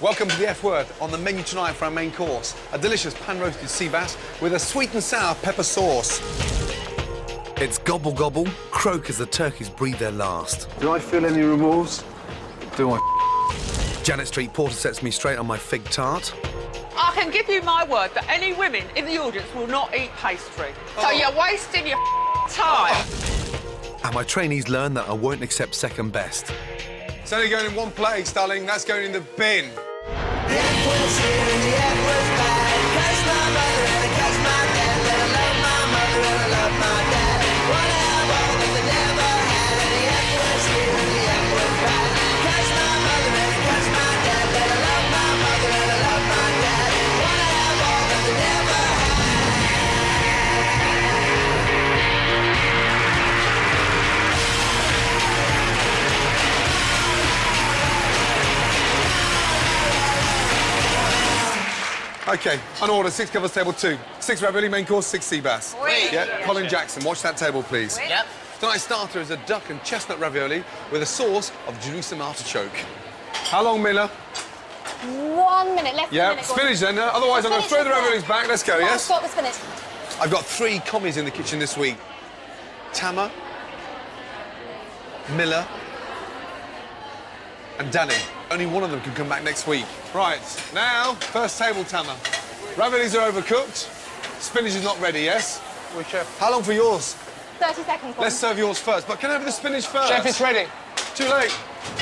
Welcome to the F word. On the menu tonight for our main course, a delicious pan-roasted sea bass with a sweet and sour pepper sauce. It's gobble gobble, croak as the turkeys breathe their last. Do I feel any remorse? Do I? Janet Street Porter sets me straight on my fig tart. I can give you my word that any women in the audience will not eat pastry. So you're wasting your time. And my trainees learn that I won't accept second best. It's only going in one place, darling. That's going in the bin. The F was here and the F was bad. Curse my mother and I curse my dad. Let I love my mother and I love my dad. Wanna have all that they never had. The F was here and the F was bad. Curse my mother and I curse my dad. Let I love my mother and I love my dad. Wanna have all that they never had. OK, on order, 6 covers table 2. 6 ravioli, main course, 6 sea bass. Oui. Yeah, Colin Jackson, watch that table, please. Oui. Yep. Tonight's starter is a duck and chestnut ravioli with a sauce of Jerusalem artichoke. How long, Miller? 1 minute, less than a Yeah, minute. spinach then. Otherwise, I'm going to throw the raviolis back. Let's go, yes? Stop the spinach. I've got 3 commies in the kitchen this week. Tama, Miller, and Danny. Only one of them can come back next week. Right, now, first table, Tama. Raviolis are overcooked. Spinach is not ready, yes? Oui, chef. How long for yours? 30 seconds. Let's serve yours first. But can I have the spinach first? Chef, it's ready. Too late.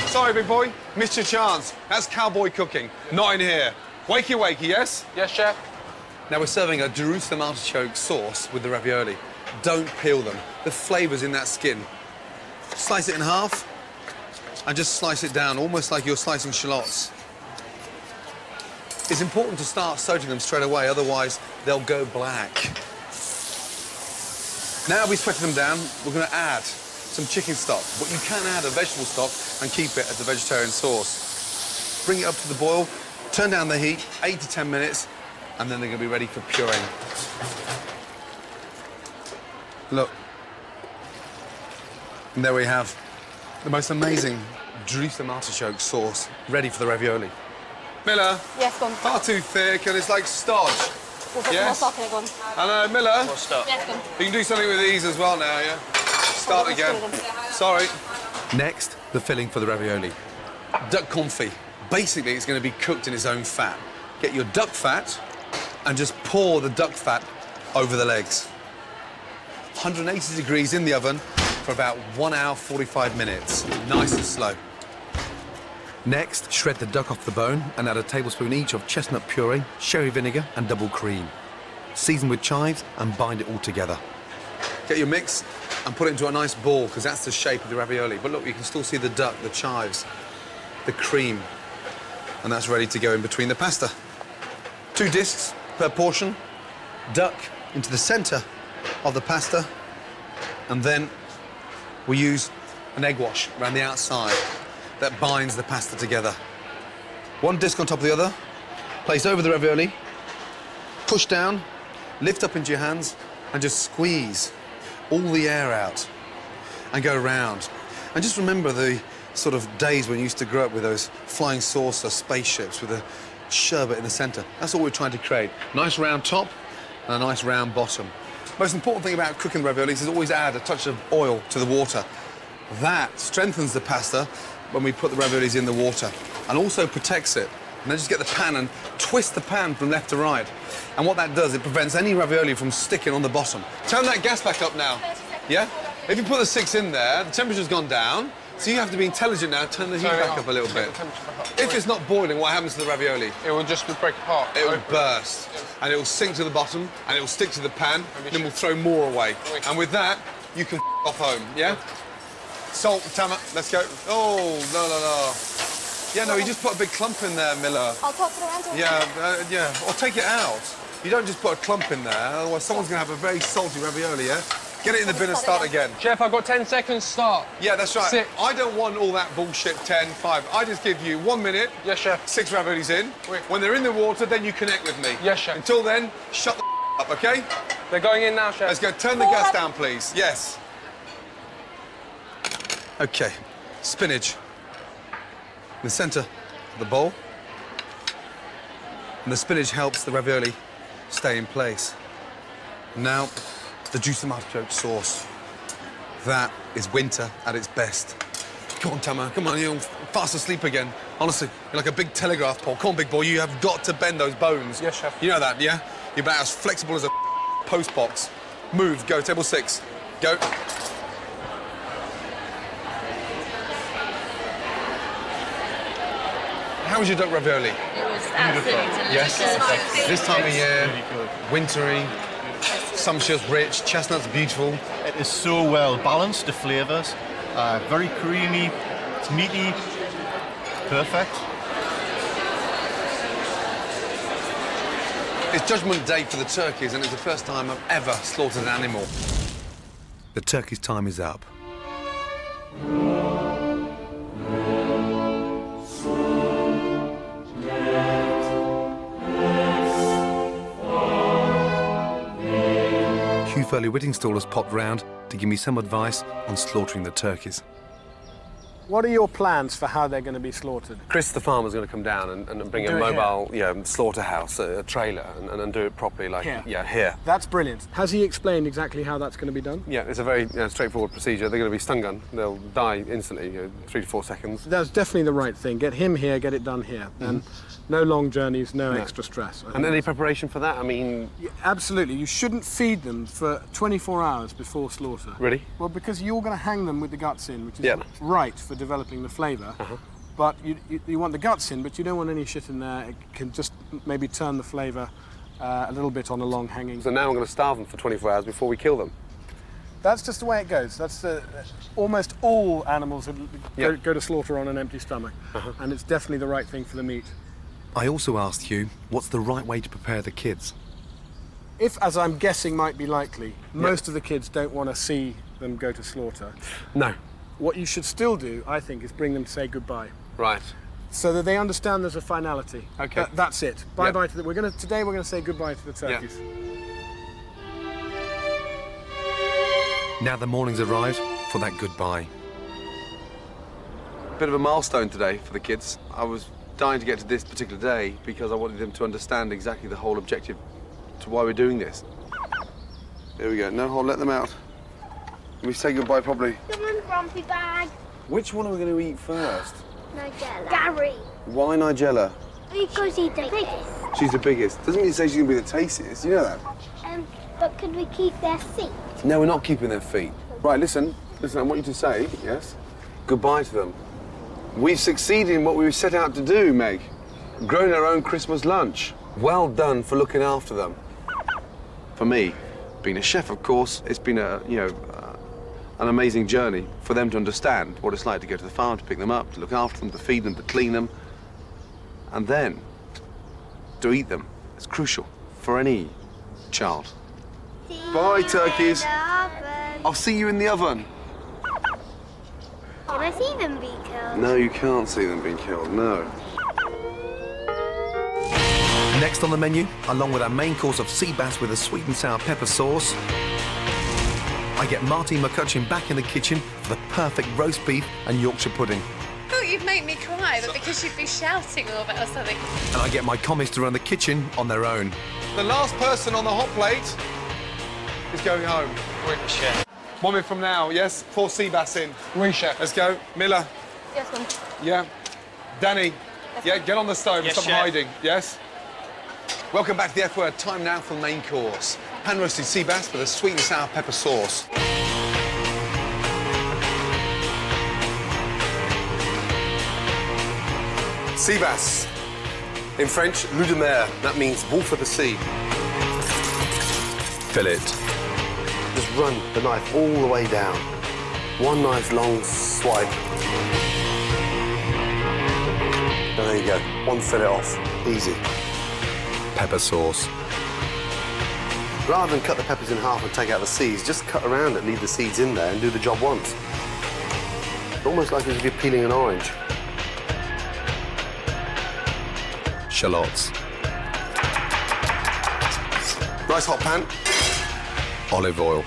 Sorry, big boy. Missed your chance. That's cowboy cooking. Not in here. Wakey, wakey, yes? Yes, chef. Now we're serving a Jerusalem artichoke sauce with the ravioli. Don't peel them. The flavour's in that skin. Slice it in half and just slice it down, almost like you're slicing shallots. It's important to start soaking them straight away, otherwise they'll go black. Now we sweated them down, we're going to add some chicken stock, but you can add a vegetable stock and keep it as a vegetarian sauce. Bring it up to the boil, turn down the heat, 8 to 10 minutes, and then they're going to be ready for pureeing. Look. And there we have the most amazing Jerusalem artichoke sauce ready for the ravioli. Miller. Yes, gone. Far too thick and it's like stodge. We'll put Yes. some more stock in it, gone. And Miller, More stuff. Yes, gone. you can do something with these as well now, yeah? Start again. Sorry. Next, the filling for the ravioli. Duck confit. Basically, it's going to be cooked in its own fat. Get your duck fat and just pour the duck fat over the legs. 180 degrees in the oven for about 1 hour, 45 minutes. Nice and slow. Next, shred the duck off the bone and add a tablespoon each of chestnut puree, sherry vinegar and double cream. Season with chives and bind it all together. Get your mix and put it into a nice ball, because that's the shape of the ravioli. But look, you can still see the duck, the chives, the cream, and that's ready to go in between the pasta. 2 discs per portion, duck into the centre of the pasta, and then we use an egg wash around the outside that binds the pasta together. 1 disc on top of the other, place over the ravioli, push down, lift up into your hands, and just squeeze all the air out and go around. And just remember the sort of days when you used to grow up with those flying saucer spaceships with a sherbet in the centre. That's all we're trying to create. Nice round top and a nice round bottom. Most important thing about cooking raviolis is always add a touch of oil to the water. That strengthens the pasta when we put the raviolis in the water and also protects it. And then just get the pan and twist the pan from left to right. And what that does, it prevents any ravioli from sticking on the bottom. Turn that gas back up now. Yeah? If you put the 6 in there, the temperature's gone down, so you have to be intelligent now, turn the heat back up a little bit. If it's not boiling, what happens to the ravioli? It will just break apart. It will burst, and it will sink to the bottom, and it will stick to the pan, and then we'll throw more away. And with that, you can off home, yeah? Salt, Tama, let's go. Oh, no. Yeah, no, you just put a big clump in there, Miller. I'll toss it around to Yeah, or take it out. You don't just put a clump in there, otherwise someone's going to have a very salty ravioli, yeah? Get it in the bin and start again. Chef, I've got 10 seconds, start. Yeah, that's right. 6. I don't want all that bullshit, 10, 5. I just give you 1 minute. Yes, chef. 6 raviolis in. Oui. When they're in the water, then you connect with me. Yes, chef. Until then, shut the up, OK? They're going in now, chef. Let's go. Turn the gas down, please. Yes. OK. Spinach. In the centre of the bowl. And the spinach helps the ravioli stay in place. Now, the juicy artichoke sauce. That is winter at its best. Come on, Tama, come on, you're fast asleep again. Honestly, you're like a big telegraph pole. Come on, big boy, you have got to bend those bones. Yes, chef. You know that, yeah? You're about as flexible as a post box. Move, go, table 6. Go. How was your duck ravioli? It was absolutely delicious. Yes? This time of year, wintry, sumptuous, rich, chestnuts beautiful. It is so well balanced, the flavours. Very creamy, it's meaty, perfect. It's Judgment Day for the turkeys, and it's the first time I've ever slaughtered an animal. The turkey's time is up. Hugh Furley Whittingstall has popped round to give me some advice on slaughtering the turkeys. What are your plans for how they're going to be slaughtered? Chris, the farmer's going to come down and bring a Do it mobile slaughterhouse, a trailer, and do it properly, like, here. That's brilliant. Has he explained exactly how that's going to be done? Yeah, it's a very straightforward procedure. They're going to be stun gunned. They'll die instantly, 3 to 4 seconds. That's definitely the right thing. Get him here, get it done here. And no long journeys, no extra stress. I And think any that's- preparation for that? I mean... Yeah, absolutely. You shouldn't feed them for 24 hours before slaughter. Really? Well, because you're going to hang them with the guts in, which is Yeah. right for developing the flavour. But you want the guts in, but you don't want any shit in there. It can just maybe turn the flavour a little bit on a long hanging. So now I'm going to starve them for 24 hours before we kill them. That's just the way it goes. That's almost all animals go to slaughter on an empty stomach. And it's definitely the right thing for the meat. I also asked Hugh what's the right way to prepare the kids. If, as I'm guessing might be likely, most of the kids don't want to see them go to slaughter. No. What you should still do, I think, is bring them to say goodbye. Right. So that they understand there's a finality. Okay. That's it. Bye-bye to the... Today we're going to say goodbye to the turkeys. Now the morning's arrived for that goodbye. Bit of a milestone today for the kids. I was dying to get to this particular day because I wanted them to understand exactly the whole objective to why we're doing this. There we go. No hold, let them out. We say goodbye properly. Come on, Grumpy Bag. Which one are we going to eat first? Nigella. Gary. Why Nigella? Because he's the biggest. She's the biggest. Doesn't mean to say she's going to be the tastiest. You know that? But could we keep their feet? No, we're not keeping their feet. Right, listen, I want you to say, yes, goodbye to them. We've succeeded in what we set out to do, Meg. Grown our own Christmas lunch. Well done for looking after them. For me, being a chef, of course, it's been an amazing journey for them to understand what it's like to go to the farm, to pick them up, to look after them, to feed them, to clean them, and then to eat them. It's crucial for any child. Bye, turkeys. I'll see you in the oven. Can I see them be killed? No, you can't see them being killed, no. Next on the menu, along with our main course of sea bass with a sweet and sour pepper sauce, I get Martine McCutcheon back in the kitchen for the perfect roast beef and Yorkshire pudding. I thought you'd make me cry, but because you'd be shouting all of it or something. And I get my commies to run the kitchen on their own. The last person on the hot plate is going home. Oui, chef. 1 minute from now, yes? 4 sea bass in. Oui, chef. Let's go. Miller. Yes, one. Yeah. Danny. Yeah, get on the stove and Yes, stop chef. hiding. Yes? Welcome back to the F Word. Time now for the main course. Pan-roasted sea bass with a sweet and sour pepper sauce. Sea bass. In French, loup de mer. That means wolf of the sea. Fillet. Just run the knife all the way down. One nice long swipe. And there you go. One fillet off. Easy. Pepper sauce. Rather than cut the peppers in half and take out the seeds, just cut around it, leave the seeds in there and do the job once. Almost like as if you're peeling an orange. Shallots. Nice hot pan. Olive oil.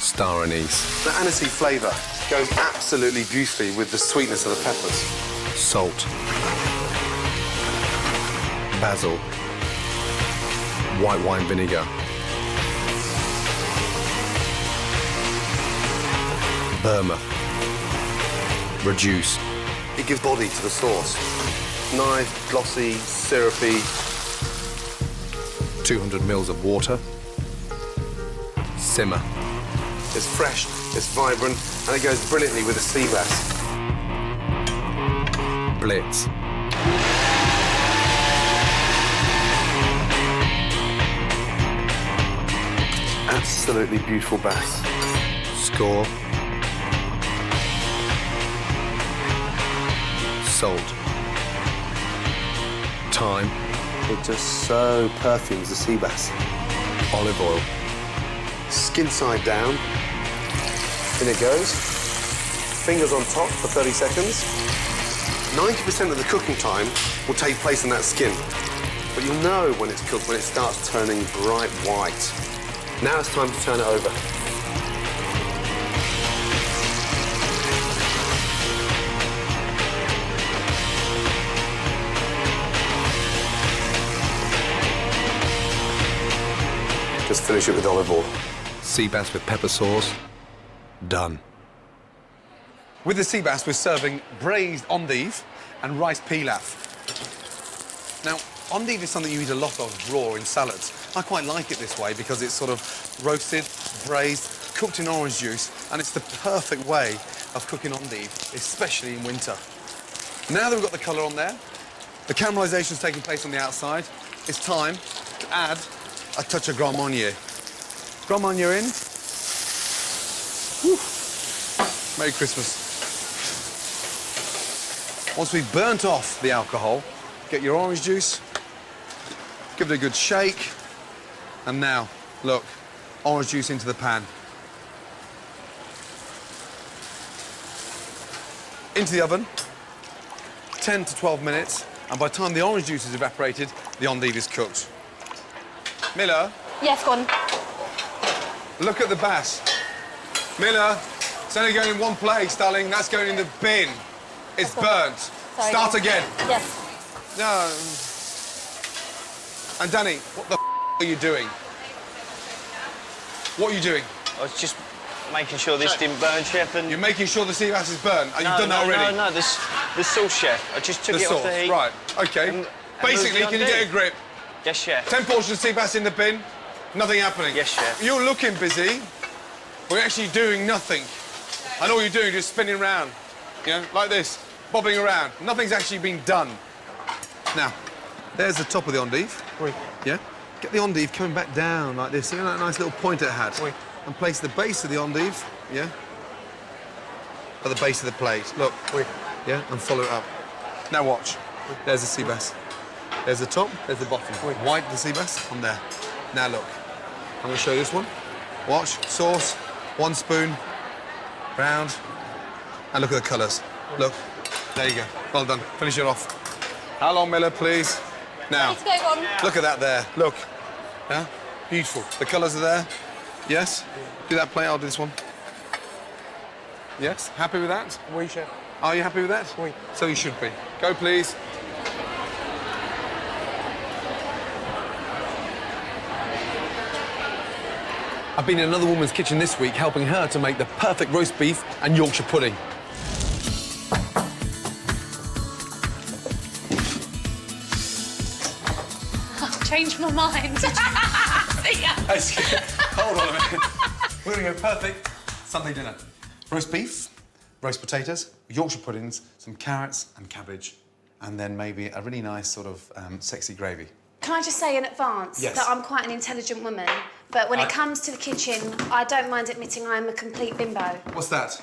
Star anise. The anisey flavour goes absolutely beautifully with the sweetness of the peppers. Salt. basil, white wine vinegar, Burma, reduce. It gives body to the sauce. Nice, glossy, syrupy. 200 mils of water, simmer. It's fresh, it's vibrant, and it goes brilliantly with the sea bass. Blitz. Absolutely beautiful bass. Score. Salt. Thyme. It just so perfumes the sea bass. Olive oil. Skin side down. In it goes. Fingers on top for 30 seconds. 90% of the cooking time will take place in that skin. But you'll know when it's cooked, when it starts turning bright white. Now it's time to turn it over. Just finish it with olive oil. Sea bass with pepper sauce. Done. With the sea bass, we're serving braised endive and rice pilaf. Now, endive is something you eat a lot of raw in salads. I quite like it this way because it's sort of roasted, braised, cooked in orange juice, and it's the perfect way of cooking endive, especially in winter. Now that we've got the colour on there, the caramelisation is taking place on the outside, it's time to add a touch of Grand Marnier. Grand Marnier in. Whew. Merry Christmas. Once we've burnt off the alcohol, get your orange juice, give it a good shake, and now, look, orange juice into the pan. Into the oven, 10 to 12 minutes, and by the time the orange juice is evaporated, the endive is cooked. Miller? Yes, Gordon. Look at the bass. Miller, it's only going in one place, darling. That's going in the bin. It's burnt. Sorry. Start again. Yes. No. And Danny, what the are you doing? What are you doing? I was just making sure this didn't burn, Chef, and... You're making sure the sea bass is burnt? You've done that already? No, the sauce, Chef. I just took The it sauce, off the heat. right, OK. And Basically, can you get a grip? Yes, Chef. 10 portions of sea bass in the bin, nothing happening. Yes, Chef. You're looking busy, but you're actually doing nothing. And all you're doing is just spinning around, you know, like this, bobbing around. Nothing's actually been done. Now, there's the top of the endive. Oui. Yeah? Get the endive coming back down like this. See that nice little point it had? Oui. And place the base of the endive, yeah? At the base of the plate. Look. Oui. Yeah? And follow it up. Now watch. There's the sea bass. There's the top, there's the bottom. Oui. White, the sea bass, on there. Now look. I'm going to show you this one. Watch. Sauce, 1 spoon, round, and look at the colours. Look. There you go. Well done. Finish it off. How long, Miller, please? Now. Let's go, Gordon. Look at that there. Look. Yeah? Beautiful. The colours are there. Yes? Do that plate, I'll do this one. Yes? Happy with that? Oui, Chef. Are you happy with that? Oui. So you should be. Go, please. I've been in another woman's kitchen this week helping her to make the perfect roast beef and Yorkshire pudding. I've changed my mind. See ya. Hold on a minute. We're going to go perfect Sunday dinner. Roast beef, roast potatoes, Yorkshire puddings, some carrots and cabbage, and then maybe a really nice sort of sexy gravy. Can I just say in advance Yes. that I'm quite an intelligent woman, but when it comes to the kitchen, I don't mind admitting I'm a complete bimbo. What's that?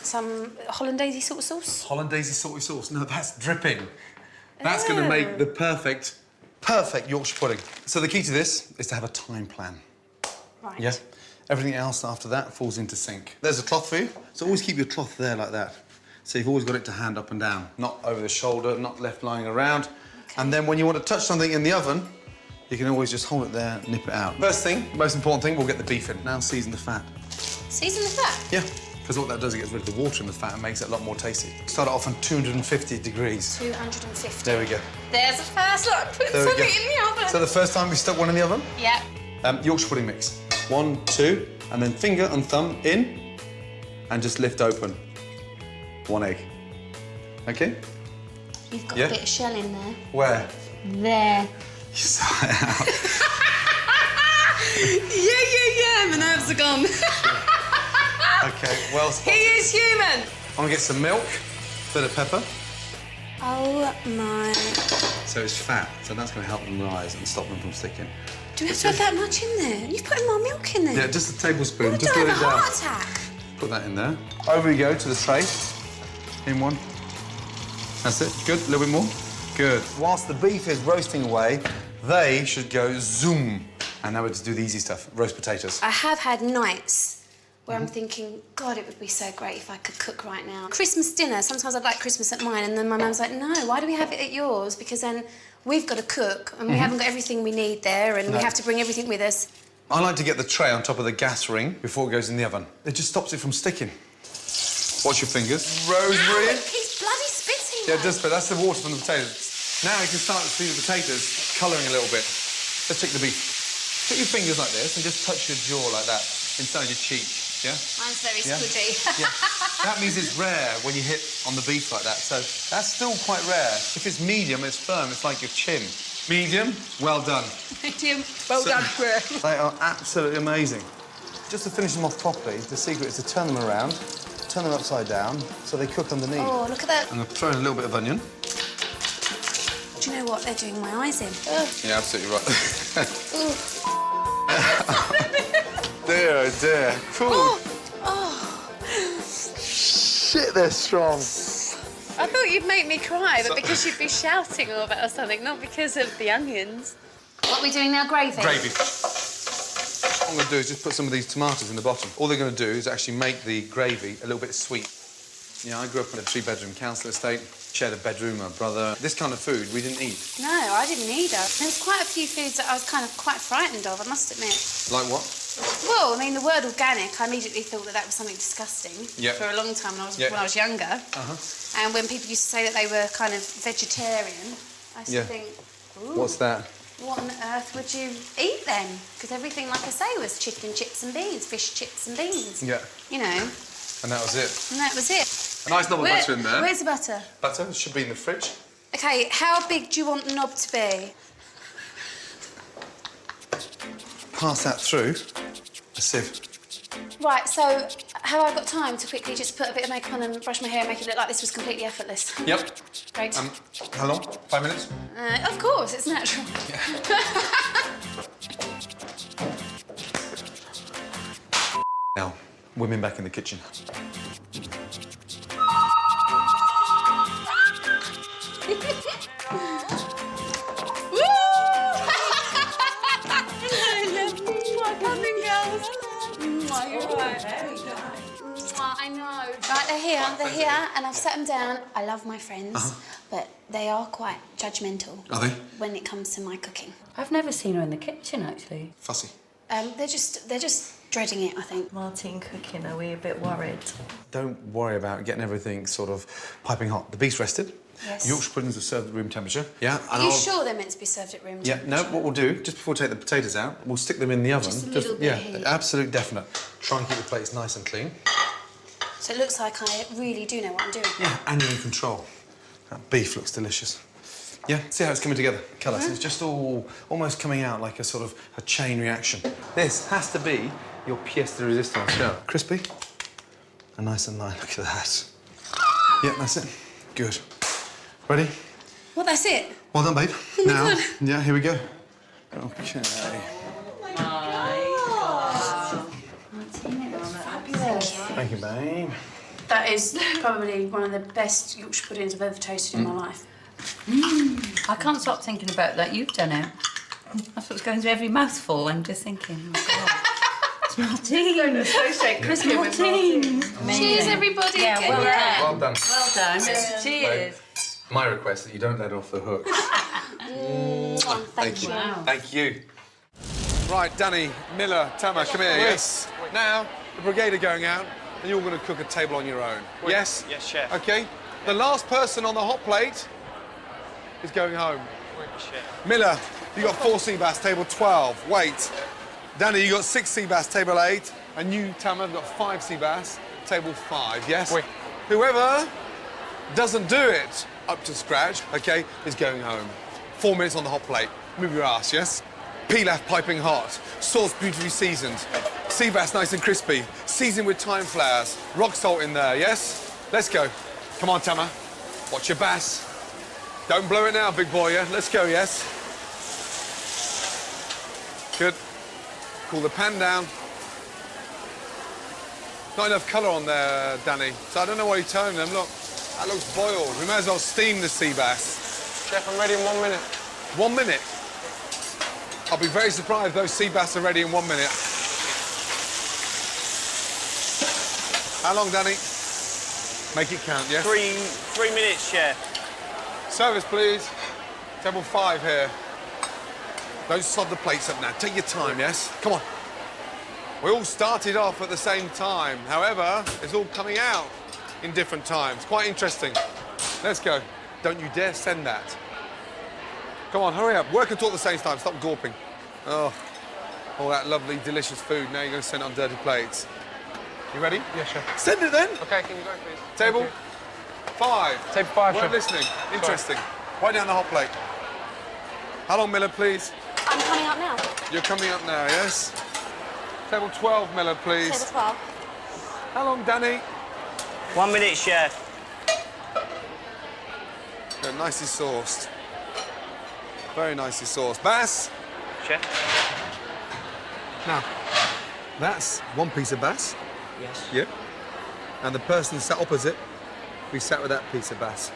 Some hollandaise sort of sauce. Hollandaise salty sauce. No, that's dripping. That's going to make the perfect Yorkshire pudding. So the key to this is to have a time plan. Right. Yeah? Everything else after that falls into sync. There's a cloth for you, so always keep your cloth there like that. So you've always got it to hand up and down, not over the shoulder, not left lying around. Okay. And then when you want to touch something in the oven, you can always just hold it there, nip it out. First thing, most important thing, we'll get the beef in. Now season the fat. Season the fat? Yeah, Because what that does, it gets rid of the water in the fat and makes it a lot more tasty. Start it off on 250 degrees. 250. There we go. There's a first lot. Put There we something go. in the oven. So the first time we stuck one in the oven? Yeah. Yorkshire pudding mix. 1, 2, and then finger and thumb in, and just lift open. 1 egg. Okay? You've got Yeah. a bit of shell in there. Where? There. You saw it out. Yeah, my nerves are gone. Okay, well He spotted. is human. I'm gonna get some milk, bit of pepper. Oh my. So it's fat, so that's gonna help them rise and stop them from sticking. Do we have to have that much in there? You've put more milk in there. Yeah, just a tablespoon. We'll Just die let of it a down. heart attack. Put that in there. Over we go to the tray. In one. That's it. Good. A little bit more. Good. Whilst the beef is roasting away, they should go zoom. And now we're to do the easy stuff. Roast potatoes. I have had nights where I'm thinking, God, it would be so great if I could cook right now. Christmas dinner, sometimes I'd like Christmas at mine, and then my mum's like, no, why do we have it at yours? Because then we've got to cook, and we haven't got everything we need there, and we have to bring everything with us. I like to get the tray on top of the gas ring before it goes in the oven. It just stops it from sticking. Watch your fingers. Rosemary. Ow, he's bloody spitting. Yeah, it does, but that's the water from the potatoes. Now you can start to see the potatoes colouring a little bit. Let's check the beef. Put your fingers like this and just touch your jaw like that inside your cheek, yeah? Mine's very Yeah. spudgy. Yeah. That means it's rare when you hit on the beef like that, so that's still quite rare. If it's medium, it's firm, it's like your chin. Medium, well done. Medium, well So- done, Claire. They are absolutely amazing. Just to finish them off properly, the secret is to turn them around, turn them upside down, so they cook underneath. Oh, look at that. I'm going to throw in a little bit of onion. Do you know what? They're doing my eyes in. Yeah, absolutely right. Dear, oh dear. Shit, they're strong. I thought you'd make me cry, but because you'd be shouting or something, not because of the onions. What are we doing now? Gravy? Gravy. What I'm going to do is just put some of these tomatoes in the bottom. All they're going to do is actually make the gravy a little bit sweet. Yeah, I grew up in a 3-bedroom council estate, shared a bedroom with my brother. This kind of food we didn't eat. No, I didn't either. There's quite a few foods that I was kind of quite frightened of, I must admit. Like what? Well, I mean, the word organic, I immediately thought that was something disgusting. Yeah. For a long time when I was, Yeah. when I was younger. Uh-huh. And when people used to say that they were kind of vegetarian, I used Yeah. to think, ooh, What's that? what on earth would you eat then? Because everything, like I say, was chicken, chips and beans, fish, chips and beans. Yeah. You know, And that was it. and that was it. A nice knob of butter in there. Where's the butter? Butter should be in the fridge. Okay, how big do you want the knob to be? Pass that through a sieve. Right, so have I got time to quickly just put a bit of makeup on and brush my hair and make it look like this was completely effortless? Yep. Great. How long? 5 minutes? Of course, it's natural. Now, women back in the kitchen. I know. Right, they're here, and I've set them down. I love my friends, but they are quite judgmental. Are they? When it comes to my cooking. I've never seen her in the kitchen, actually. Fussy. They're just dreading it, I think. Martine cooking, are we a bit worried? Don't worry about getting everything sort of piping hot. The beef's rested. Yes. Yorkshire puddings are served at room temperature. Yeah. Are you sure they're meant to be served at room Yeah, temperature? no, what we'll do, just before we take the potatoes out, we'll stick them in the oven. Just a little bit Yeah, heat. absolute definite. Try and keep the plates nice and clean. So it looks like I really do know what I'm doing. Yeah, and you're in control. That beef looks delicious. Yeah, see how it's coming together? Colour, so it's just all almost coming out like a sort of a chain reaction. This has to be your pièce de résistance. Yeah. Crispy and nice and light. Look at that. Yeah, that's it. Good. Ready? Well, that's it. Well done, babe. Oh my Now, God. yeah, here we go. Okay. Thank you, babe. That is probably one of the best Yorkshire puddings I've ever tasted in my life. I can't stop thinking about that. You've done it. That's what's going through every mouthful. I'm just thinking, oh, God. It's Martine. Going to associate cooking with Martine. Cheers, everybody. Yeah, Good well work. done. Well done. Well done. Cheers. My request that you don't let off the hook. Thank you. Wow. Thank you. Right, Danny, Miller, Tama, come here, yes. Now, the brigade are going out. and you're going to cook a table on your own. Yes? Yes, chef. Okay. The last person on the hot plate is going home. Chef. Miller, you got 4 sea bass, table 12. Wait. Danny, you got 6 sea bass, table 8. And you, Tama, have got 5 sea bass, table 5. Yes? Oui. Whoever doesn't do it up to scratch, okay, is going home. 4 minutes on the hot plate. Move your ass, yes? Pilaf piping hot. Sauce beautifully seasoned. Sea bass nice and crispy. Seasoned with thyme flowers. Rock salt in there, yes? Let's go. Come on, Tama. Watch your bass. Don't blow it now, big boy, yeah? Let's go, yes? Good. Cool the pan down. Not enough colour on there, Danny. So I don't know why you're towing them. Look, that looks boiled. We may as well steam the sea bass. Chef, I'm ready in 1 minute. 1 minute? I'll be very surprised if those sea bass are ready in 1 minute. How long, Danny? Make it count, yes? 3 minutes, chef. Service, please. Table 5 here. Don't sod the plates up now. Take your time, yes? Come on. We all started off at the same time. However, it's all coming out in different times. Quite interesting. Let's go. Don't you dare send that. Come on, hurry up. Work and talk at the same time. Stop gawping. Oh, all that lovely, delicious food. Now you're going to send it on dirty plates. You ready? Yes, chef. Send it then. OK, can you go, please? Table 5. Table 5, Weren't chef. listening. Interesting. Right down the hot plate. How long, Miller, please? I'm coming up now. You're coming up now, yes? Table 12, Miller, please. Table 12. How long, Danny? 1 minute, chef. Good, nicely sauced. Very nicely sauced. Bass? Chef. Now, that's 1 piece of bass. Yes. Yep. And the person sat opposite, we sat with that piece of bass.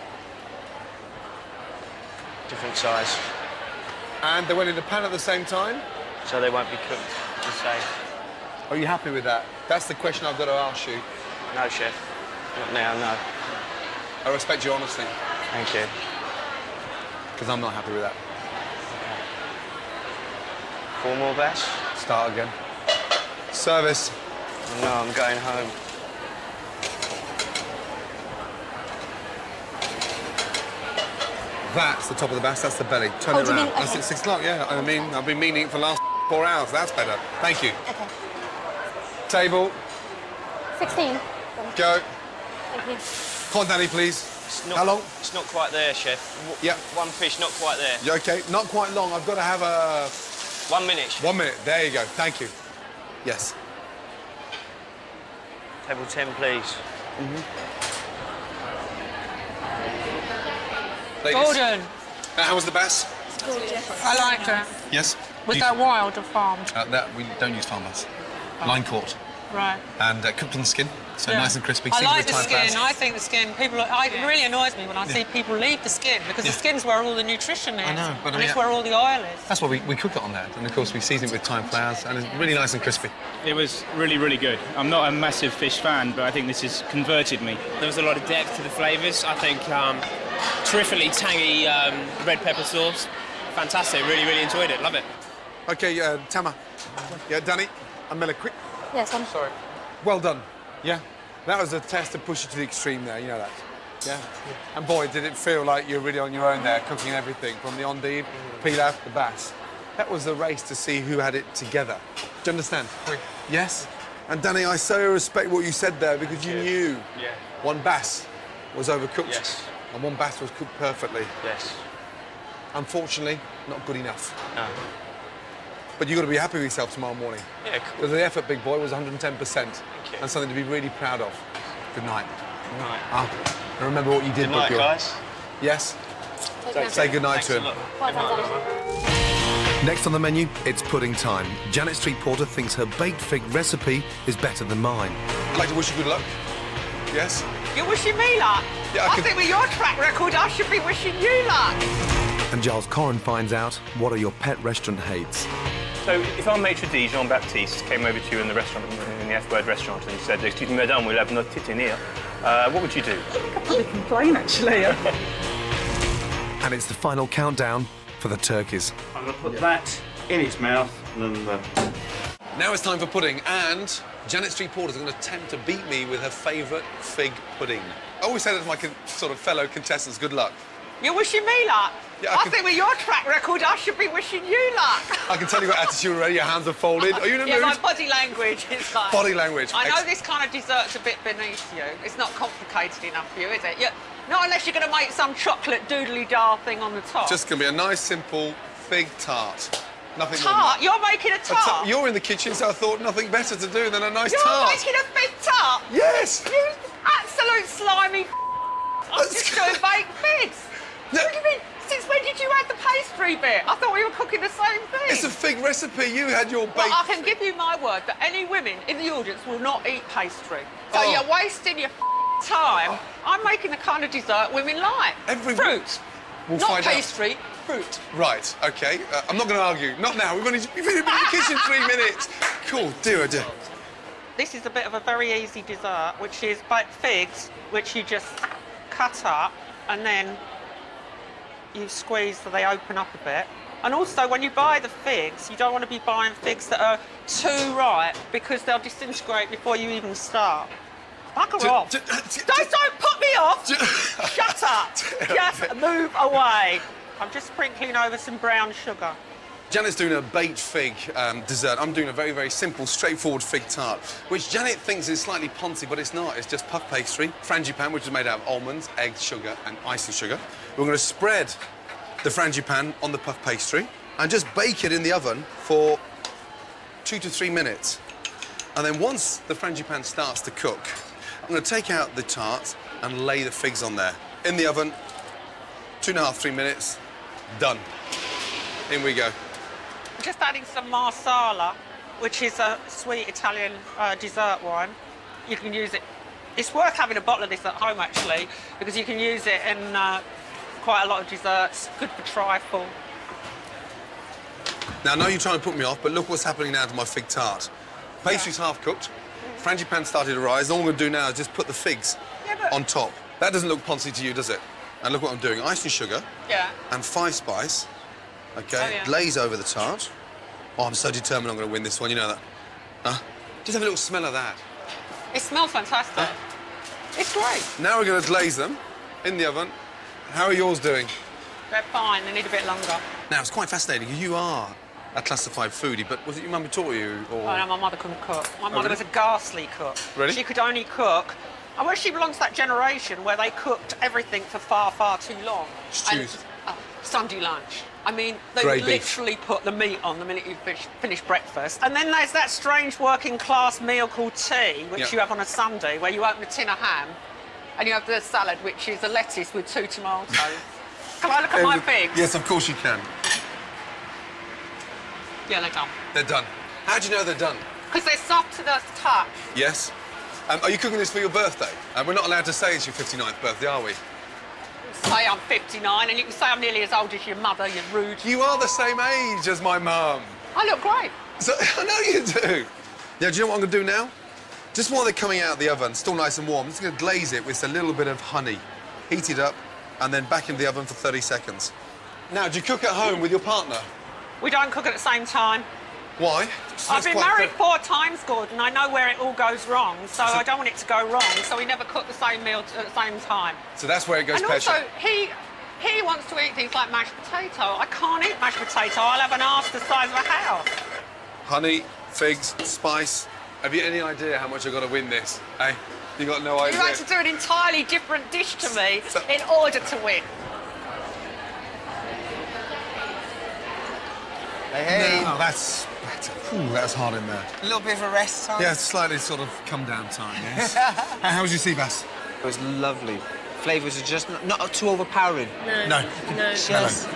Different size. And they went in the pan at the same time? So they won't be cooked the same. Are you happy with that? That's the question I've got to ask you. No, chef. Not now, no. I respect your honesty. Thank you. Because I'm not happy with that. 4 more bass? Start again. Service. No, I'm going home. That's the top of the bass, that's the belly. Turn Oh, it do you around. mean- That's okay. at 6 o'clock, yeah. I mean, I've been meaning it for the last 4 hours. That's better. Thank you. Okay. Table, 16. go. Thank you. Come on, Danny, please. It's not, How long? It's not quite there, chef. Yeah. 1 fish, not quite there. You okay? Not quite long. I've got to have a... 1 minute, chef. 1 minute. There you go. Thank you. Yes. Table 10, please. Ladies. Gordon, How was the bass? I liked it. Yes. With that wild or farmed. That we don't use farm bass. Line caught Right. and cooked on the skin, so Yeah. nice and crispy. I seasoned like with the thyme skin. flowers. I think the skin, it really annoys me when I see people leave the skin because the skin's where all the nutrition is. I know, but and I it's mean, where all the oil is. That's why we cook it on that, and of course we season it with thyme flowers, and it's really nice and crispy. It was really, really good. I'm not a massive fish fan, but I think this has converted me. There was a lot of depth to the flavours. I think terrifically tangy red pepper sauce. Fantastic. Really, really enjoyed it. Love it. Okay, Tama. Yeah, Danny. And Miller, quick. Yes, I'm sorry. Well done. Yeah. That was a test to push you to the extreme there, you know that. Yeah. And boy, did it feel like you're really on your own there, cooking everything from the endive, pilaf, the bass. That was the race to see who had it together. Do you understand? Yes. And Danny, I so respect what you said there because you knew one bass was overcooked. Yes. And one bass was cooked perfectly. Yes. Unfortunately, not good enough. No. But you've got to be happy with yourself tomorrow morning. Yeah, cool. Because the effort, big boy, was 110%. Thank you. And something to be really proud of. Good night. Good night. And remember what you did, Good night, Big Girl. guys. Yes? care. Say good night Thanks to a him. lot. Well done, Danny. Next on the menu, it's pudding time. Janet Street Porter thinks her baked fig recipe is better than mine. I'd like to wish you good luck. Yes? You're wishing me luck? Yeah, I think with your track record, I should be wishing you luck. And Giles Corrin finds out what are your pet restaurant hates. So if our maitre d', Jean-Baptiste, came over to you in the restaurant, in the F-word restaurant, and said, "Excuse me, madame, we'll have no titine here," what would you do? I'd probably complain, actually. And it's the final countdown for the turkeys. I'm going to put that in its mouth and then Now it's time for pudding, and Janet Street Porter's going to attempt to beat me with her favourite fig pudding. I always say that to my sort of fellow contestants, good luck. You're wishing me luck? Yeah, I think with your track record, I should be wishing you luck. I can tell you've got attitude already, your hands are folded. Are you in a Yeah, mood? my body language is like... Body language. I know this kind of dessert's a bit beneath you. It's not complicated enough for you, is it? Not unless you're going to make some chocolate doodly-dar thing on the top. Just going to be a nice, simple fig tart. Nothing more Tart? than You're making a tart? You're in the kitchen, so I thought nothing better to do than a nice You're tart. making a big tart? Yes! You absolute slimy I'm just doing baked figs. No. What do you mean? Since when did you add the pastry bit? I thought we were cooking the same thing. It's a fig recipe. You had your baked... Well, I can give you my word that any women in the audience will not eat pastry. So you're wasting your time. I'm making the kind of dessert women like. Fruit. We'll not find out. pastry, fruit. Right, OK. I'm not going to argue. Not now. We've only been in the kitchen 3 minutes. Cool. Do it. This is a bit of a very easy dessert, which is baked figs, which you just cut up and then you squeeze so they open up a bit. And also, when you buy the figs, you don't want to be buying figs that are too ripe because they'll disintegrate before you even start. Bugger off. Don't put me off. Shut up. Just move away. I'm just sprinkling over some brown sugar. Janet's doing a baked fig dessert. I'm doing a very, very simple, straightforward fig tart, which Janet thinks is slightly poncy, but it's not. It's just puff pastry, frangipane, which is made out of almonds, eggs, sugar, and icing sugar. We're going to spread the frangipane on the puff pastry and just bake it in the oven for 2 to 3 minutes. And then once the frangipane starts to cook, I'm going to take out the tart and lay the figs on there. In the oven, 2.5, 3 minutes, done. In we go. I'm just adding some marsala, which is a sweet Italian dessert wine. You can use it. It's worth having a bottle of this at home, actually, because you can use it in quite a lot of desserts. Good for trifle. Now, I know you're trying to put me off, but look what's happening now to my fig tart. Pastry's half cooked. Frangipane started to rise. All I'm going to do now is just put the figs on top. That doesn't look poncy to you, does it? And look what I'm doing. Icing sugar and 5 spice. OK, glaze over the tart. Oh, I'm so determined I'm going to win this one. You know that? Huh? Just have a little smell of that. It smells fantastic. It's great. Now we're going to glaze them in the oven. How are yours doing? They're fine. They need a bit longer. Now, it's quite fascinating. You are a classified foodie, but was it your mum who taught you? Or... Oh, no, my mother couldn't cook. My mother was a ghastly cook. Really? She could only cook... I wish she belongs to that generation where they cooked everything for far, far too long. Stews. Sunday lunch. I mean, they Grey would beef. literally put the meat on the minute you finish breakfast. And then there's that strange working class meal called tea, which you have on a Sunday, where you open a tin of ham and you have the salad, which is a lettuce with 2 tomatoes. Can I look at my figs? Yes, of course you can. Yeah, they're done. They're done. How do you know they're done? Because they're soft to the touch. Yes. Are you cooking this for your birthday? We're not allowed to say it's your 59th birthday, are we? Say I'm 59, and you can say I'm nearly as old as your mother, you're rude. You are the same age as my mum. I look great. So, I know you do. Now, do you know what I'm going to do now? Just while they're coming out of the oven, still nice and warm, I'm just going to glaze it with a little bit of honey. Heat it up, and then back into the oven for 30 seconds. Now, do you cook at home with your partner? We don't cook at the same time. Why? I've been married 4 times, Gordon. I know where it all goes wrong, so I don't want it to go wrong. So we never cook the same meal at the same time. So that's where it goes And pear-shaped. also, he wants to eat things like mashed potato. I can't eat mashed potato. I'll have an arse the size of a house. Honey, figs, spice. Have you any idea how much I've got to win this? Eh? You got no idea. You had to do an entirely different dish to me in order to win. Hey. No, that's better. Ooh, that's hard in there. A little bit of a rest time. Yeah, slightly sort of come down time, yes. How was your sea bass? It was lovely. Flavours are just not too overpowering. No. Just,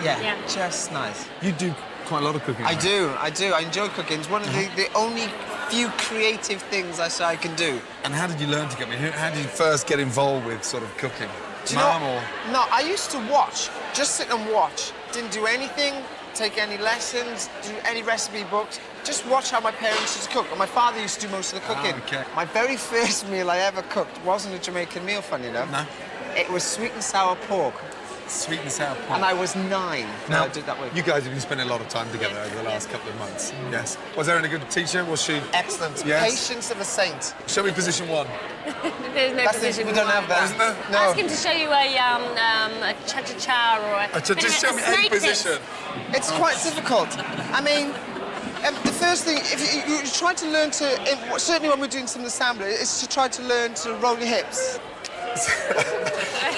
just nice. You do quite a lot of cooking. I do. I enjoy cooking. It's one of the only few creative things I can do. And how did you learn to cook? I mean, how did you first get involved with sort of cooking? Do you know? No, I used to watch. Just sit and watch. Didn't do anything, take any lessons, do any recipe books. Just watch how my parents used to cook. And my father used to do most of the cooking. Oh, okay. My very first meal I ever cooked wasn't a Jamaican meal, funny enough. No. It was sweet and sour pork. Sweet and sour pork. And I was 9 when I did that with. You guys have been spending a lot of time together over the last couple of months. Yes. Was Erin a good teacher? Was she? Excellent. Yes. Patience of a saint. Show me position 1. There's no That's position. we don't have that. Isn't there? No. Ask him to show you a cha-cha-cha or a... Just show me any snake position. It's quite difficult. I mean, the first thing, if you try to learn to, certainly when we're doing some assembly, is to try to learn to roll your hips.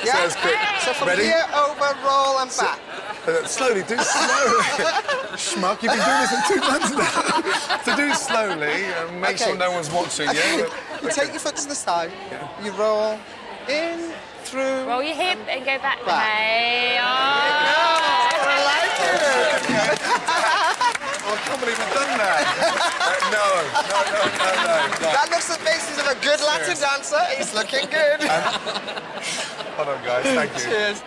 Yeah? So from Ready? here, over, roll, and back. Slowly, do slowly. Schmuck, you've been doing this for 2 months now. So do slowly and make sure no one's watching, yeah? You take your foot to the side, you roll in, through. Roll your hip and go back. Hey, I like it. I can't believe we've done that. No. That looks the basis of a good Latin dancer. He's looking good. Hold on, guys. Thank you. Cheers.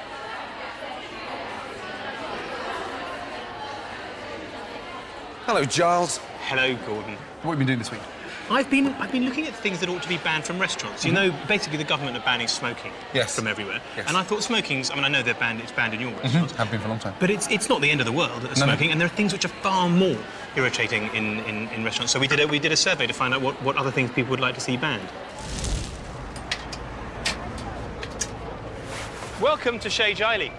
Hello, Giles. Hello, Gordon. What have you been doing this week? I've been looking at things that ought to be banned from restaurants. You know, basically the government are banning smoking from everywhere. Yes. And I thought smoking's, I know they're banned, it's banned in your restaurants. Have been for a long time. But it's not the end of the world, smoking, and there are things which are far more irritating in restaurants. So we did a survey to find out what other things people would like to see banned. Welcome to Chez Giley.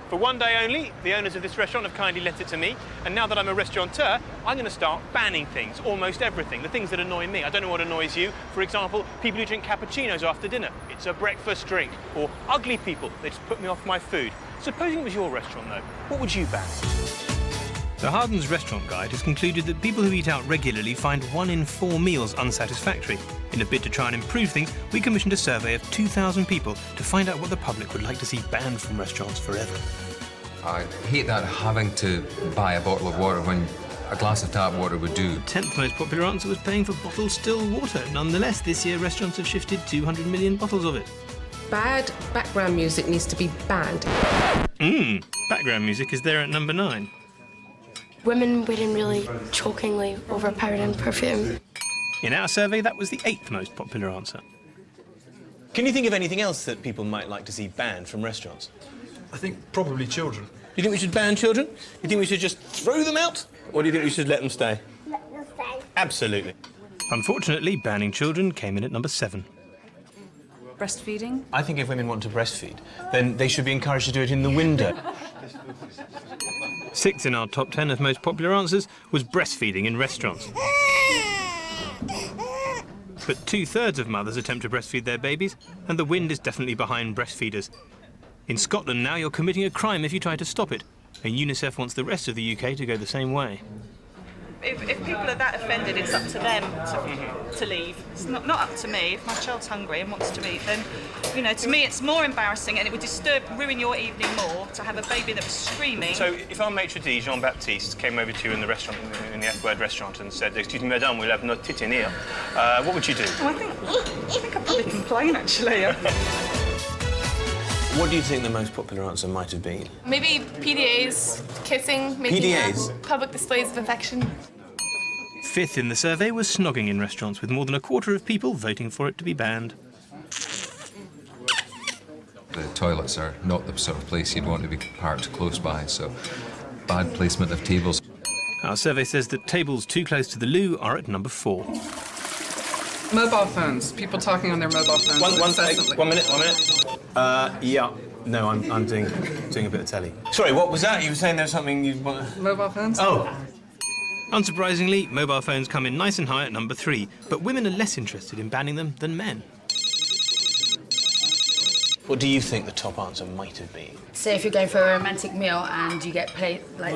For one day only, the owners of this restaurant have kindly lent it to me, and now that I'm a restaurateur, I'm going to start banning things, almost everything, the things that annoy me. I don't know what annoys you. For example, people who drink cappuccinos after dinner. It's a breakfast drink. Or ugly people. They just put me off my food. Supposing it was your restaurant, though, what would you ban? The Harden's Restaurant Guide has concluded that people who eat out regularly find 1 in 4 meals unsatisfactory. In a bid to try and improve things, we commissioned a survey of 2,000 people to find out what the public would like to see banned from restaurants forever. I hate that having to buy a bottle of water when a glass of tap water would do. 10th most popular answer was paying for bottled still water. Nonetheless, this year restaurants have shifted 200 million bottles of it. Bad background music needs to be banned. Background music is there at number 9. Women wearing really chokingly overpowering perfume. In our survey, that was the 8th most popular answer. Can you think of anything else that people might like to see banned from restaurants? I think probably children. Do you think we should ban children? Do you think we should just throw them out? Or do you think we should let them stay? Let them stay. Absolutely. Unfortunately, banning children came in at number 7. Breastfeeding? I think if women want to breastfeed, then they should be encouraged to do it in the window. 6th in our top 10 of most popular answers was breastfeeding in restaurants. But 2/3 of mothers attempt to breastfeed their babies, and the wind is definitely behind breastfeeders. In Scotland now, you're committing a crime if you try to stop it, and UNICEF wants the rest of the UK to go the same way. If people are that offended, it's up to them to leave. It's not up to me. If my child's hungry and wants to eat, then, you know, to me it's more embarrassing and it would ruin your evening more to have a baby that was screaming. So if our maitre d', Jean-Baptiste, came over to you in the restaurant, in the F-word restaurant, and said, "Excuse me, madame, we'll have no titine here," what would you do? Oh, I think I'd probably complain, actually. What do you think the most popular answer might have been? Maybe PDAs, kissing, making PDAs? public displays of affection. 5th in the survey was snogging in restaurants, with more than 1/4 of people voting for it to be banned. The toilets are not the sort of place you'd want to be parked close by, so bad placement of tables. Our survey says that tables too close to the loo are at number 4. Mobile phones. People talking on their mobile phones. One minute. Yeah. No, I'm doing a bit of telly. Sorry, what was that? You were saying there was something you want... Mobile phones? Oh. Unsurprisingly, mobile phones come in nice and high at number 3, but women are less interested in banning them than men. What do you think the top answer might have been? Say if you're going for a romantic meal and you get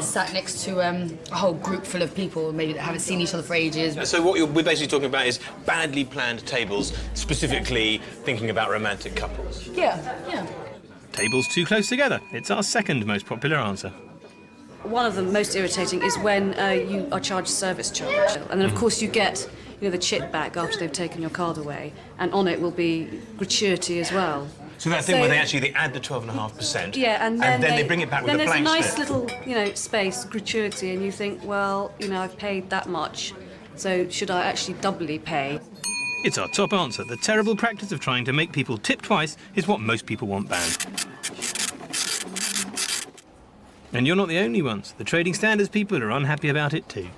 sat next to a whole group full of people maybe that haven't seen each other for ages. So what we're basically talking about is badly planned tables, specifically thinking about romantic couples. Yeah. Tables too close together. It's our 2nd most popular answer. One of them most irritating is when you are charged service charge. And then, of course, you get the chit back after they've taken your card away. And on it will be gratuity as well. So that thing where they add the 12.5%. Yeah, and then they bring it back with a blank Then there's a nice slip. little, space, gratuity, and you think, well, I've paid that much, so should I actually doubly pay? It's our top answer. The terrible practice of trying to make people tip twice is what most people want banned. And you're not the only ones. The trading standards people are unhappy about it too.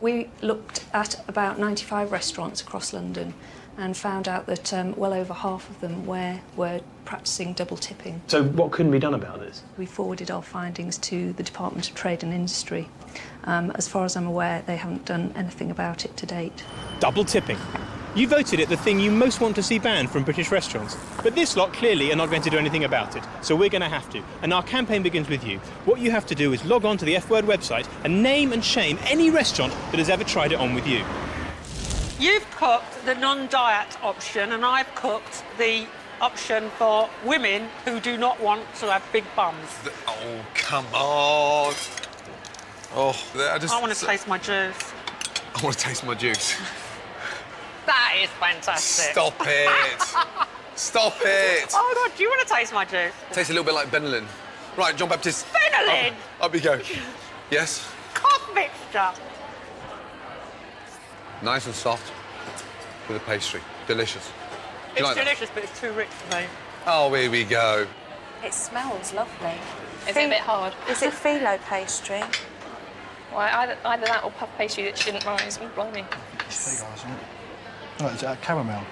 We looked at about 95 restaurants across London and found out that well over half of them were practising double tipping. So what couldn't be done about this? We forwarded our findings to the Department of Trade and Industry. As far as I'm aware, they haven't done anything about it to date. Double tipping. You voted it the thing you most want to see banned from British restaurants. But this lot clearly are not going to do anything about it, so we're going to have to. And our campaign begins with you. What you have to do is log on to the F-Word website and name and shame any restaurant that has ever tried it on with you. You've cooked the non-diet option, and I've cooked the option for women who do not want to have big bums. Oh, come on. Oh, I want to taste my juice. I want to taste my juice. That is fantastic. Stop it. Stop it. Oh, God, do you want to taste my juice? Tastes a little bit like Benelin. Right, John Baptiste. Benelin? Up you go. Yes? Cough mixture. Nice and soft with a pastry. Delicious. Do you It's like that? delicious, but it's too rich for me. Oh, here we go. It smells lovely. Is it a bit hard? Is it phyllo pastry? Well, either that or puff pastry that shouldn't rise. Oh, blimey. Oh, it's caramel.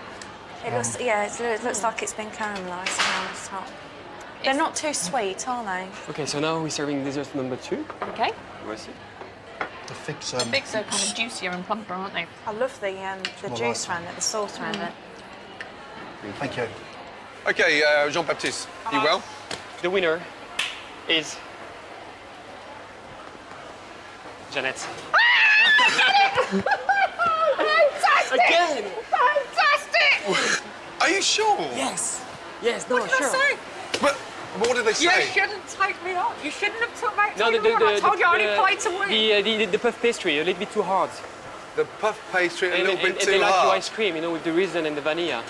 It looks, yeah, it looks like it's been caramelised now on the top. They're not too sweet, are they? Okay, so now we're serving dessert number 2. Okay. Voici. The figs. The figs are kind of juicier and plumper, aren't they? I love the juice around it, the sauce around it. Thank you. OK, Jean Baptiste, you well? The winner is Jeanette. Fantastic! Again! Fantastic! Are you sure? Yes. Yes, no, What did sure. I say? But what did they say? You shouldn't take me on. You shouldn't have took me on. I told you I only played to win. The puff pastry, a little bit too hard. The puff pastry, a little bit and too they like hard. your ice cream, you know, with the raisin and the vanilla.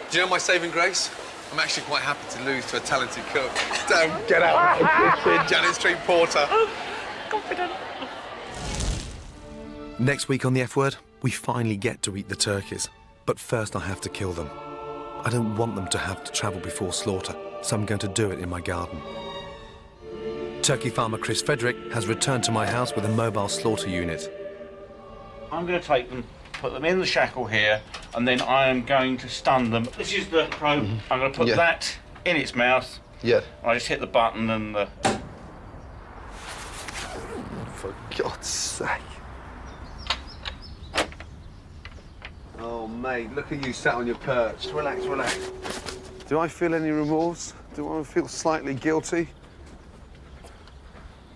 Do you know my saving grace? I'm actually quite happy to lose to a talented cook. Don't get out of my kitchen, Janet Street Porter. Confident. Next week on the F-Word, we finally get to eat the turkeys. But first I have to kill them. I don't want them to have to travel before slaughter, so I'm going to do it in my garden. Turkey farmer Chris Frederick has returned to my house with a mobile slaughter unit. I'm going to take them, put them in the shackle here, and then I am going to stun them. This is the probe. I'm going to put that in its mouth. Yeah. I just hit the button and the... For God's sake. Oh, mate, look at you sat on your perch. Relax, relax. Do I feel any remorse? Do I feel slightly guilty?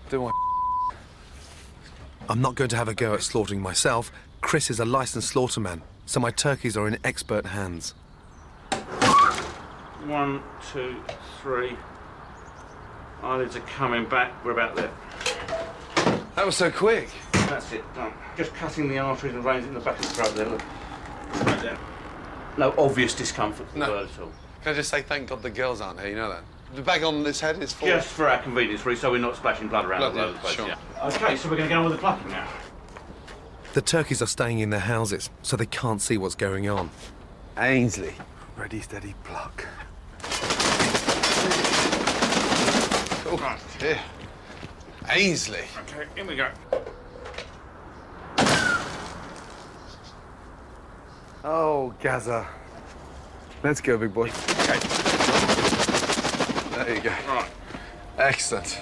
Do I? I'm not going to have a go at slaughtering myself. Chris is a licensed slaughterman, so my turkeys are in expert hands. 1, 2, 3. Eyelids are coming back. We're about there. That was so quick. That's it, done. Just cutting the arteries and veins in the back of the throat there, look. Right there. No obvious discomfort for the bird at all. Can I just say thank God the girls aren't here, you know that? The bag on this head is full. Just for our convenience, really, so we're not splashing blood around all over the place. Sure. Yeah. OK, so we're going to get on with the plucking now. The turkeys are staying in their houses, so they can't see what's going on. Ainsley. Ready, steady, pluck. Oh, dear. Ainsley. OK, here we go. Oh, Gaza. Let's go, big boy. OK. There you go. Right. Excellent.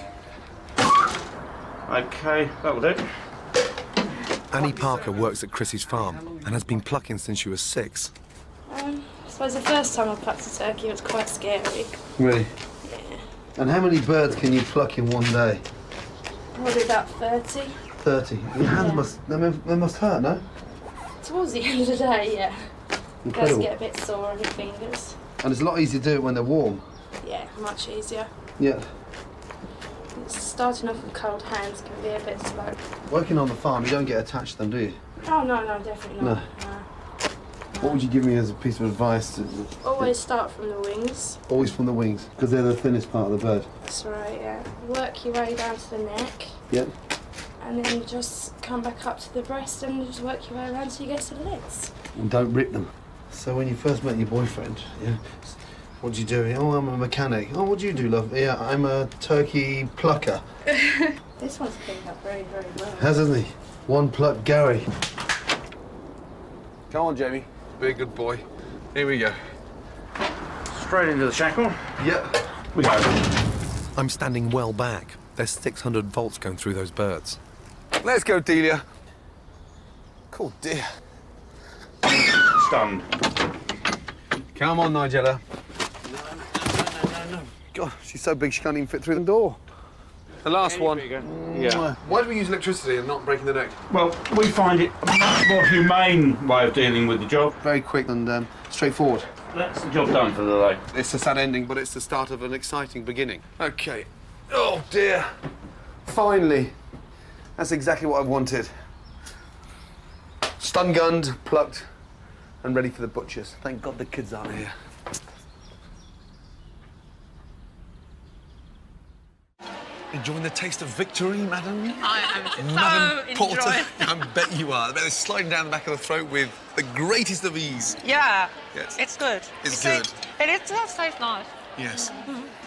OK, that'll do. Annie Parker works at Chrissy's farm and has been plucking since she was 6. I suppose the first time I plucked a turkey, it was quite scary. Really? Yeah. And how many birds can you pluck in one day? Probably about 30. 30. Your hands they must hurt, no? Towards the end of the day, yeah. Incredible. It does get a bit sore on your fingers. And it's a lot easier to do it when they're warm. Yeah, much easier. Yeah. Starting off with cold hands can be a bit slow. Working on the farm, you don't get attached to them, do you? Oh, no, definitely not. No. What would you give me as a piece of advice? Always start from the wings. Always from the wings, because they're the thinnest part of the bird. That's right, yeah. Work your way down to the neck. Yep. and then you just come back up to the breast and you just work your way around till you get to the legs. And don't rip them. So when you first met your boyfriend, yeah, what do you do? Oh, I'm a mechanic. Oh, what do you do, love? Yeah, I'm a turkey plucker. This one's cleaned up very, very well. Hasn't he? One pluck Gary. Come on, Jamie. Be a good boy. Here we go. Straight into the shackle. Yep. We go. I'm standing well back. There's 600 volts going through those birds. Let's go, Delia. Cool dear. Stunned. Come on, Nigella. No. God, she's so big she can't even fit through the door. The last one. Yeah. Why do we use electricity and not breaking the neck? Well, we find it a much more humane way of dealing with the job. Very quick and straightforward. That's the job done for the day. It's a sad ending, but it's the start of an exciting beginning. Okay. Oh, dear. Finally. That's exactly what I wanted. Stun-gunned, plucked, and ready for the butchers. Thank God the kids aren't here. Enjoying the taste of victory, madam? I am Madam so Porter, enjoying. I bet you are. I bet it's sliding down the back of the throat with the greatest of ease. Yeah, Yes. it's good. It's You see, good. It does taste nice. Yes.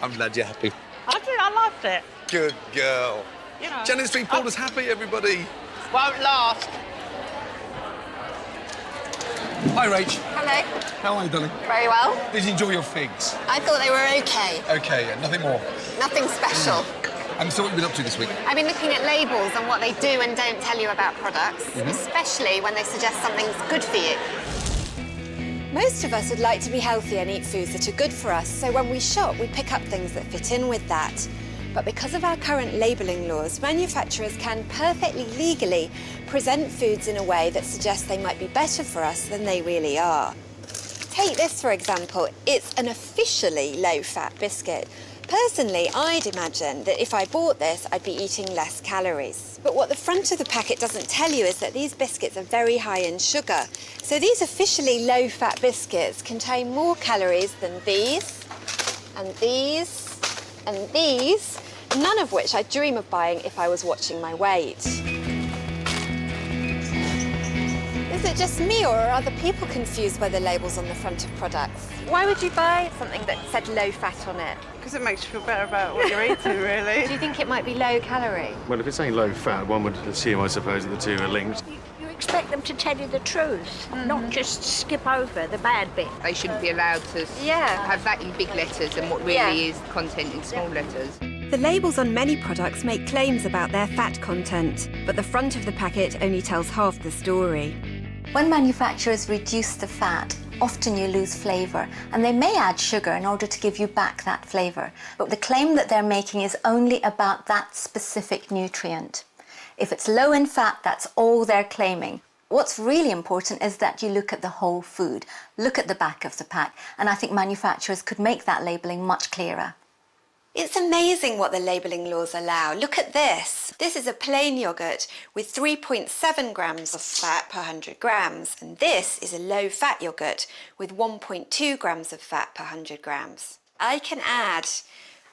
I'm glad you're happy. I loved it. Good girl. You know. Janet Street Porter's happy, everybody. Won't last. Hi, Rach. Hello. How are you, darling? Very well. Did you enjoy your figs? I thought they were okay. Okay, yeah, nothing more. Nothing special. So what have you been up to this week? I've been looking at labels and what they do and don't tell you about products, especially when they suggest something's good for you. Most of us would like to be healthy and eat foods that are good for us, so when we shop, we pick up things that fit in with that. But because of our current labelling laws, manufacturers can perfectly legally present foods in a way that suggests they might be better for us than they really are. Take this, for example. It's an officially low-fat biscuit. Personally, I'd imagine that if I bought this, I'd be eating less calories. But what the front of the packet doesn't tell you is that these biscuits are very high in sugar. So these officially low-fat biscuits contain more calories than these, and these, and these, none of which I'd dream of buying if I was watching my weight. Is it just me, or are other people confused by the labels on the front of products? Why would you buy something that said low fat on it? Because it makes you feel better about what you're eating, really. Do you think it might be low calorie? Well, if it's saying low fat, one would assume, I suppose, that the two are linked. You expect them to tell you the truth, not just skip over the bad bit. They shouldn't be allowed to have that in big letters and what really is content in small letters. The labels on many products make claims about their fat content, but the front of the packet only tells half the story. When manufacturers reduce the fat, often you lose flavour, and they may add sugar in order to give you back that flavour. But the claim that they're making is only about that specific nutrient. If it's low in fat, that's all they're claiming. What's really important is that you look at the whole food, look at the back of the pack, and I think manufacturers could make that labelling much clearer. It's amazing what the labelling laws allow. Look at this. This is a plain yoghurt with 3.7 grams of fat per 100 grams. And this is a low-fat yoghurt with 1.2 grams of fat per 100 grams. I can add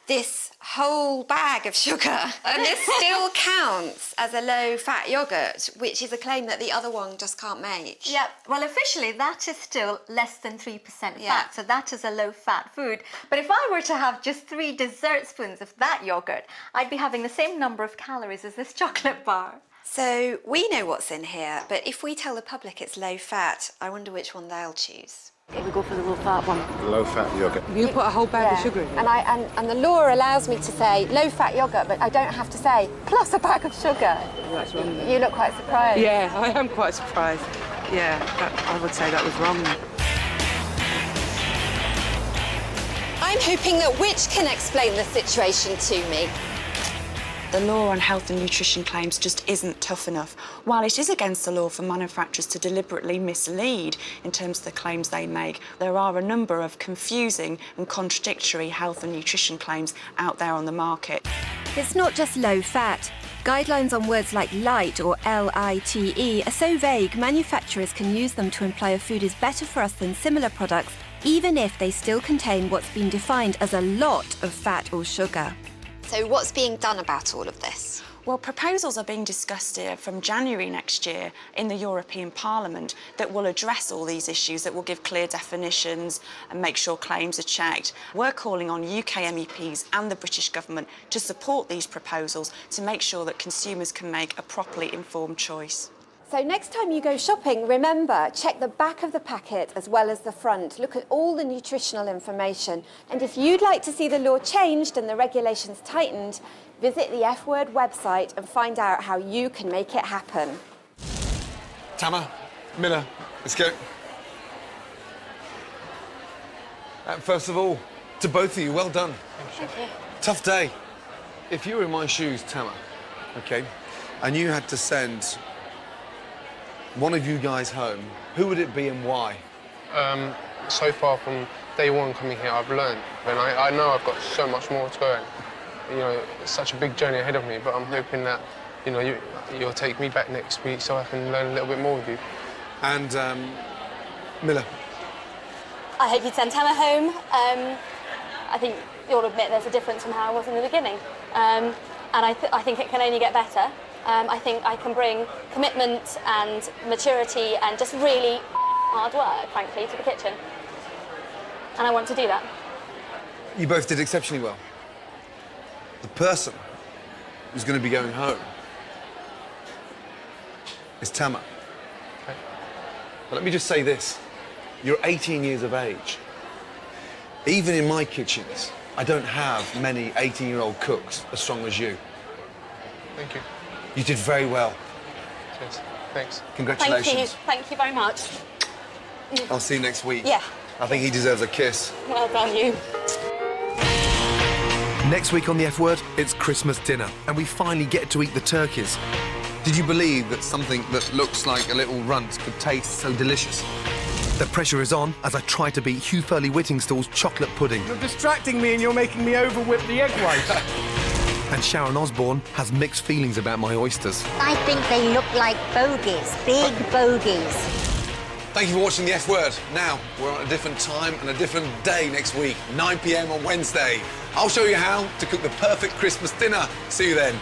this whole bag of sugar and this still counts as a low-fat yoghurt, which is a claim that the other one just can't make. Yeah, well, officially that is still less than 3% fat, so that is a low-fat food. But if I were to have just 3 dessert spoons of that yoghurt, I'd be having the same number of calories as this chocolate bar. So we know what's in here, but if we tell the public it's low-fat, I wonder which one they'll choose. We go for the low-fat one. Low-fat yoghurt. You put a whole bag of sugar in it. And the law allows me to say low-fat yoghurt, but I don't have to say plus a bag of sugar. That's wrong. You look quite surprised. Yeah, I am quite surprised. Yeah, I would say that was wrong. I'm hoping that Which can explain the situation to me. The law on health and nutrition claims just isn't tough enough. While it is against the law for manufacturers to deliberately mislead in terms of the claims they make, there are a number of confusing and contradictory health and nutrition claims out there on the market. It's not just low fat. Guidelines on words like light or LITE are so vague, manufacturers can use them to imply a food is better for us than similar products, even if they still contain what's been defined as a lot of fat or sugar. So what's being done about all of this? Well, proposals are being discussed here from January next year in the European Parliament that will address all these issues, that will give clear definitions and make sure claims are checked. We're calling on UK MEPs and the British government to support these proposals to make sure that consumers can make a properly informed choice. So next time you go shopping, remember, check the back of the packet as well as the front. Look at all the nutritional information. And if you'd like to see the law changed and the regulations tightened, visit the F Word website and find out how you can make it happen. Tama, Miller, let's go. First of all, to both of you, well done. Thank you. Tough day. If you were in my shoes, Tama, OK, and you had to send one of you guys home, who would it be and why? So far from day one coming here, I've learned, and I know I've got so much more to go in. You know, it's such a big journey ahead of me, but I'm hoping that, you know, you'll take me back next week so I can learn a little bit more with you. And, Miller? I hope you'd send Tama home. I think you'll admit there's a difference from how I was in the beginning. And I think it can only get better. I think I can bring commitment and maturity and just really hard work, frankly, to the kitchen. And I want to do that. You both did exceptionally well. The person who's going to be going home is Tama. Okay. But let me just say this. You're 18 years of age. Even in my kitchens, I don't have many 18-year-old cooks as strong as you. Thank you. You did very well. Cheers. Thanks. Congratulations. Thank you very much. I'll see you next week. Yeah. I think he deserves a kiss. Well done, you. Next week on The F Word, it's Christmas dinner, and we finally get to eat the turkeys. Did you believe that something that looks like a little runt could taste so delicious? The pressure is on as I try to beat Hugh Furley-Whittingstall's chocolate pudding. You're distracting me and you're making me over-whip the egg white. And Sharon Osbourne has mixed feelings about my oysters. I think they look like bogies, big bogies. Thank you for watching The F Word. Now, we're on a different time and a different day next week, 9 p.m. on Wednesday. I'll show you how to cook the perfect Christmas dinner. See you then.